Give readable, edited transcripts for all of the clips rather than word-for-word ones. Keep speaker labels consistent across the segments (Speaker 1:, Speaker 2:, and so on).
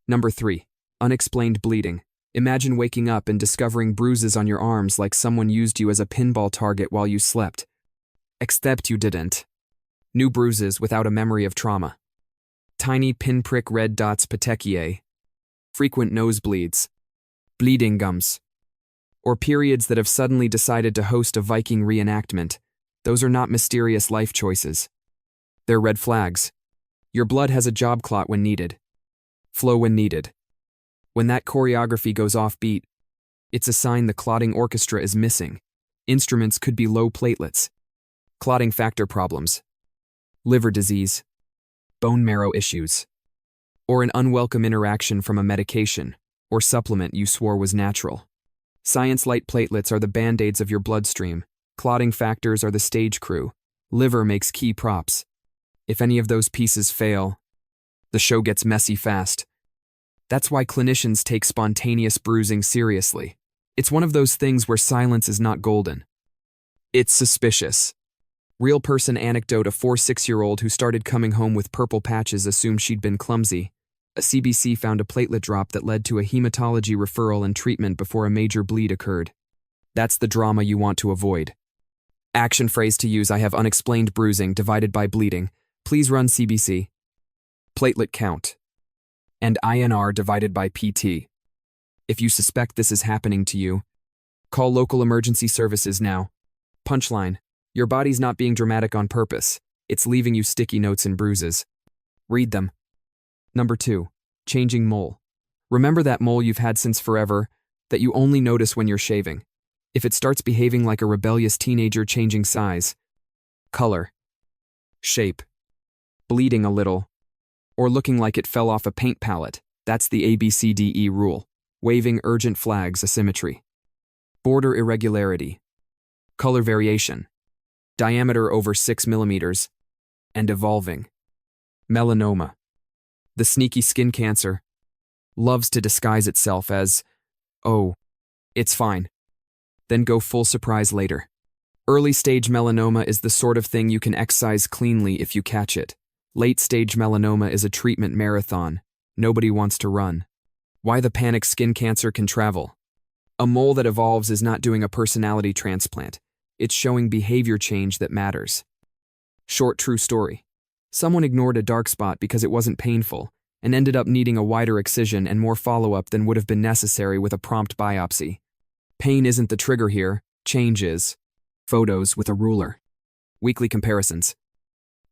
Speaker 1: Number 3. Unexplained bleeding. Imagine waking up and discovering bruises on your arms like someone used you as a pinball target while you slept. Except you didn't. New bruises without a memory of trauma. Tiny pinprick red dots petechiae. Frequent nosebleeds. Bleeding gums. Or periods that have suddenly decided to host a Viking reenactment. Those are not mysterious life choices. They're red flags. Your blood has a job clot when needed. Flow when needed. When that choreography goes off beat, it's a sign the clotting orchestra is missing. Instruments could be low platelets. Clotting factor problems. Liver disease. Bone marrow issues. Or an unwelcome interaction from a medication or supplement you swore was natural. Science light platelets are the band-aids of your bloodstream. Clotting factors are the stage crew. Liver makes key props. If any of those pieces fail, the show gets messy fast. That's why clinicians take spontaneous bruising seriously. It's one of those things where silence is not golden. It's suspicious. Real person anecdote: a 4-6-year-old who started coming home with purple patches assumed she'd been clumsy. A CBC found a platelet drop that led to a hematology referral and treatment before a major bleed occurred. That's the drama you want to avoid. Action phrase to use: I have unexplained bruising divided by bleeding. Please run CBC. Platelet count. And INR divided by PT. If you suspect this is happening to you, call local emergency services now. Punchline: your body's not being dramatic on purpose. It's leaving you sticky notes and bruises. Read them. Number 2. Changing mole. Remember that mole you've had since forever, that you only notice when you're shaving? If it starts behaving like a rebellious teenager, changing size, color, shape, bleeding a little, or looking like it fell off a paint palette, that's the ABCDE rule. Waving urgent flags: asymmetry, border irregularity, color variation, diameter over 6 millimeters, and evolving. Melanoma. The sneaky skin cancer loves to disguise itself as, oh, it's fine, then go full surprise later. Early stage melanoma is the sort of thing you can excise cleanly if you catch it. Late stage melanoma is a treatment marathon nobody wants to run. Why the panic: skin cancer can travel. A mole that evolves is not doing a personality transplant. It's showing behavior change that matters. Short true story. Someone ignored a dark spot because it wasn't painful and ended up needing a wider excision and more follow-up than would have been necessary with a prompt biopsy. Pain isn't the trigger here, change is. Photos with a ruler. Weekly comparisons.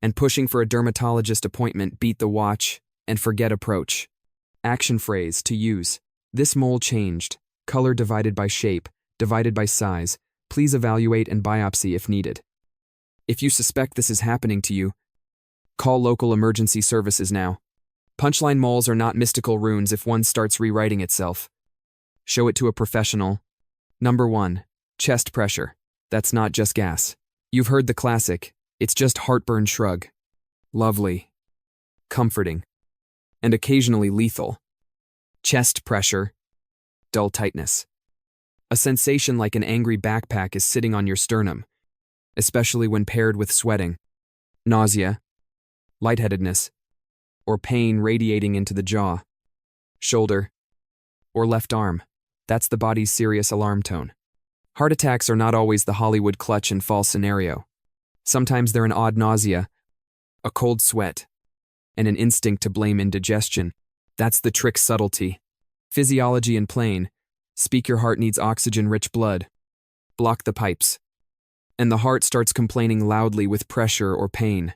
Speaker 1: And pushing for a dermatologist appointment: beat the watch and forget approach. Action phrase to use: this mole changed. Color divided by shape, divided by size. Please evaluate and biopsy if needed. If you suspect this is happening to you, call local emergency services now. Punchline: moles are not mystical runes if one starts rewriting itself. Show it to a professional. Number 1. Chest pressure. That's not just gas. You've heard the classic: it's just heartburn. Shrug. Lovely. Comforting. And occasionally lethal. Chest pressure. Dull tightness. A sensation like an angry backpack is sitting on your sternum, especially when paired with sweating, nausea, lightheadedness, or pain radiating into the jaw, shoulder, or left arm. That's the body's serious alarm tone. Heart attacks are not always the Hollywood clutch and fall scenario. Sometimes they're an odd nausea, a cold sweat, and an instinct to blame indigestion. That's the trick: subtlety. Physiology in plain speak: your heart needs oxygen-rich blood. Block the pipes. And the heart starts complaining loudly with pressure or pain.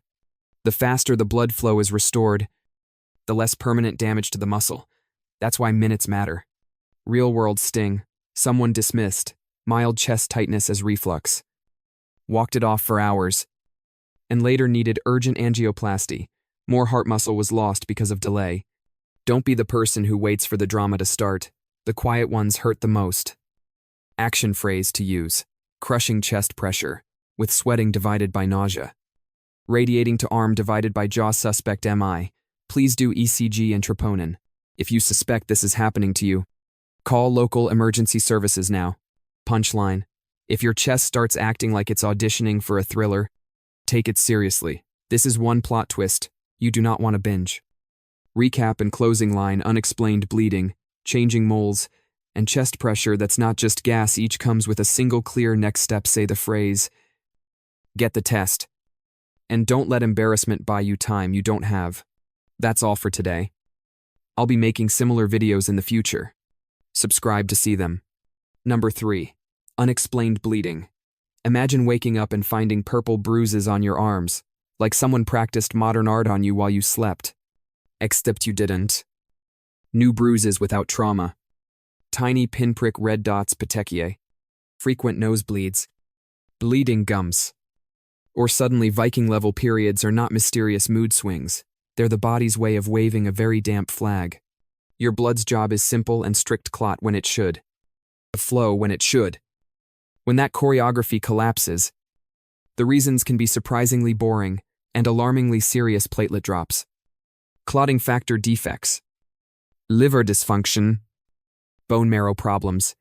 Speaker 1: The faster the blood flow is restored, the less permanent damage to the muscle. That's why minutes matter. Real-world sting: someone dismissed mild chest tightness as reflux, walked it off for hours, and later needed urgent angioplasty. More heart muscle was lost because of delay. Don't be the person who waits for the drama to start. The quiet ones hurt the most. Action phrase to use: crushing chest pressure, with sweating divided by nausea. Radiating to arm divided by jaw. Suspect MI. Please do ECG and troponin. If you suspect this is happening to you, call local emergency services now. Punchline: if your chest starts acting like it's auditioning for a thriller, take it seriously. This is one plot twist you do not want to binge. Recap and closing line: unexplained bleeding, changing moles, and chest pressure that's not just gas each comes with a single clear next step. Say the phrase, get the test. And don't let embarrassment buy you time you don't have. That's all for today. I'll be making similar videos in the future. Subscribe to see them. Number 3. Unexplained bleeding. Imagine waking up and finding purple bruises on your arms, like someone practiced modern art on you while you slept. Except you didn't. New bruises without trauma. Tiny pinprick red dots, petechiae. Frequent nosebleeds. Bleeding gums. Or suddenly Viking-level periods are not mysterious mood swings. They're the body's way of waving a very damp flag. Your blood's job is simple and strict: clot when it should. Flow when it should. When that choreography collapses, the reasons can be surprisingly boring and alarmingly serious: platelet drops, clotting factor defects, liver dysfunction, bone marrow problems,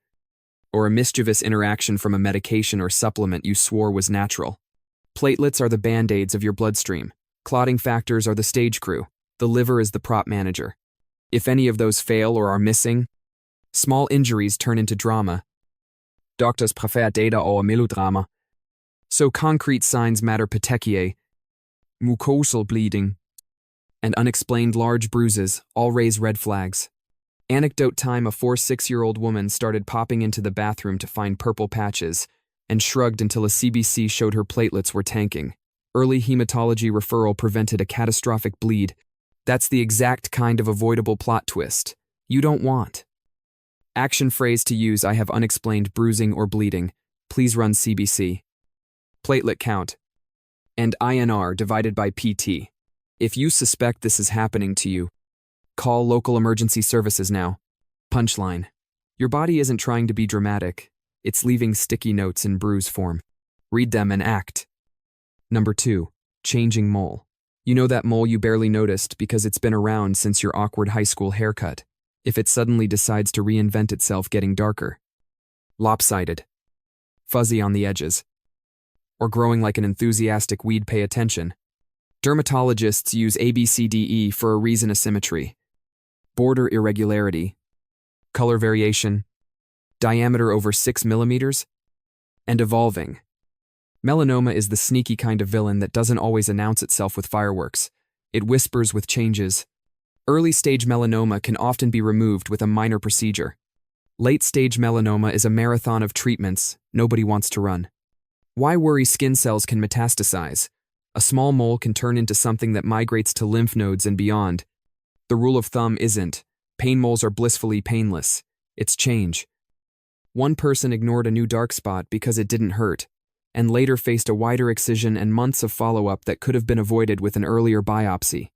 Speaker 1: or a mischievous interaction from a medication or supplement you swore was natural. Platelets are the band-aids of your bloodstream. Clotting factors are the stage crew. The liver is the prop manager. If any of those fail or are missing, small injuries turn into drama. Doctors prefer data or melodrama. So concrete signs matter: petechiae, mucosal bleeding, and unexplained large bruises all raise red flags. Anecdote time: a 4-6-year-old woman started popping into the bathroom to find purple patches and shrugged until a CBC showed her platelets were tanking. Early hematology referral prevented a catastrophic bleed. That's the exact kind of avoidable plot twist you don't want. Action phrase to use: I have unexplained bruising or bleeding. Please run CBC. Platelet count and INR divided by PT. If you suspect this is happening to you, call local emergency services now. Punchline: your body isn't trying to be dramatic. It's leaving sticky notes in bruise form. Read them and act. Number 2. Changing mole. You know that mole you barely noticed because it's been around since your awkward high school haircut. If it suddenly decides to reinvent itself, getting darker, lopsided, fuzzy on the edges, or growing like an enthusiastic weed, pay attention. Dermatologists use ABCDE for a reason: asymmetry, border irregularity, color variation, diameter over 6 millimeters, and evolving. Melanoma is the sneaky kind of villain that doesn't always announce itself with fireworks. It whispers with changes. Early-stage melanoma can often be removed with a minor procedure. Late-stage melanoma is a marathon of treatments nobody wants to run. Why worry? Skin cells can metastasize. A small mole can turn into something that migrates to lymph nodes and beyond. The rule of thumb isn't, pain moles are blissfully painless. It's change. One person ignored a new dark spot because it didn't hurt, and later faced a wider excision and months of follow-up that could have been avoided with an earlier biopsy.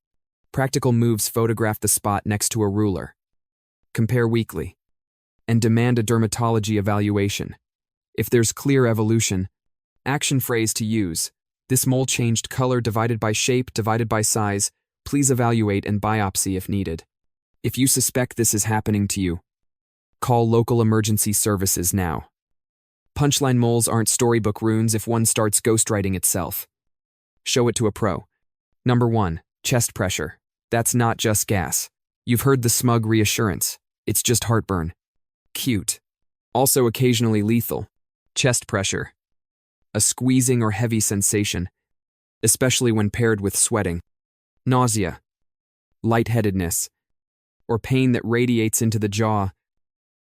Speaker 1: Practical moves: photograph the spot next to a ruler. Compare weekly. And demand a dermatology evaluation. If there's clear evolution, action phrase to use: this mole changed color divided by shape divided by size. Please evaluate and biopsy if needed. If you suspect this is happening to you, call local emergency services now. Punchline: moles aren't storybook runes if one starts ghostwriting itself. Show it to a pro. Number 1. Chest pressure. That's not just gas. You've heard the smug reassurance. It's just heartburn. Cute. Also occasionally lethal. Chest pressure. A squeezing or heavy sensation, especially when paired with sweating. Nausea. Lightheadedness. Or pain that radiates into the jaw,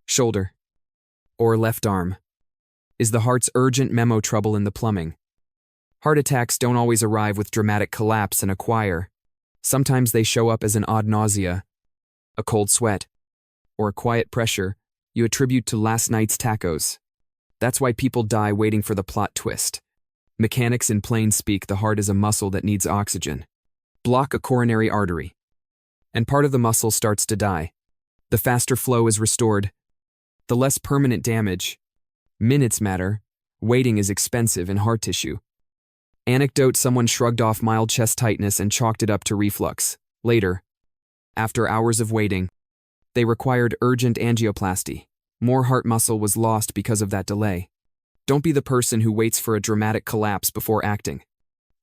Speaker 1: shoulder, or left arm. Is the heart's urgent memo: trouble in the plumbing. Heart attacks don't always arrive with dramatic collapse and a choir. Sometimes they show up as an odd nausea, a cold sweat, or a quiet pressure you attribute to last night's tacos. That's why people die waiting for the plot twist. Mechanics in plain speak: the heart is a muscle that needs oxygen. Block a coronary artery, and part of the muscle starts to die. The faster flow is restored, the less permanent damage. Minutes matter. Waiting is expensive in heart tissue. Anecdote: someone shrugged off mild chest tightness and chalked it up to reflux. Later, after hours of waiting, they required urgent angioplasty. More heart muscle was lost because of that delay. Don't be the person who waits for a dramatic collapse before acting.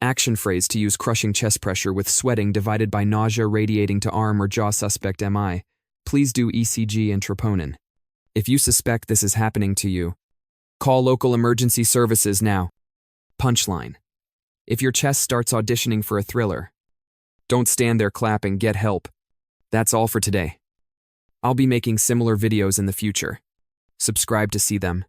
Speaker 1: Action phrase to use crushing chest pressure with sweating divided by nausea radiating to arm or jaw suspect MI. Please do ECG and troponin. If you suspect this is happening to you, call local emergency services now. Punchline. If your chest starts auditioning for a thriller, don't stand there clapping, get help. That's all for today. I'll be making similar videos in the future. Subscribe to see them.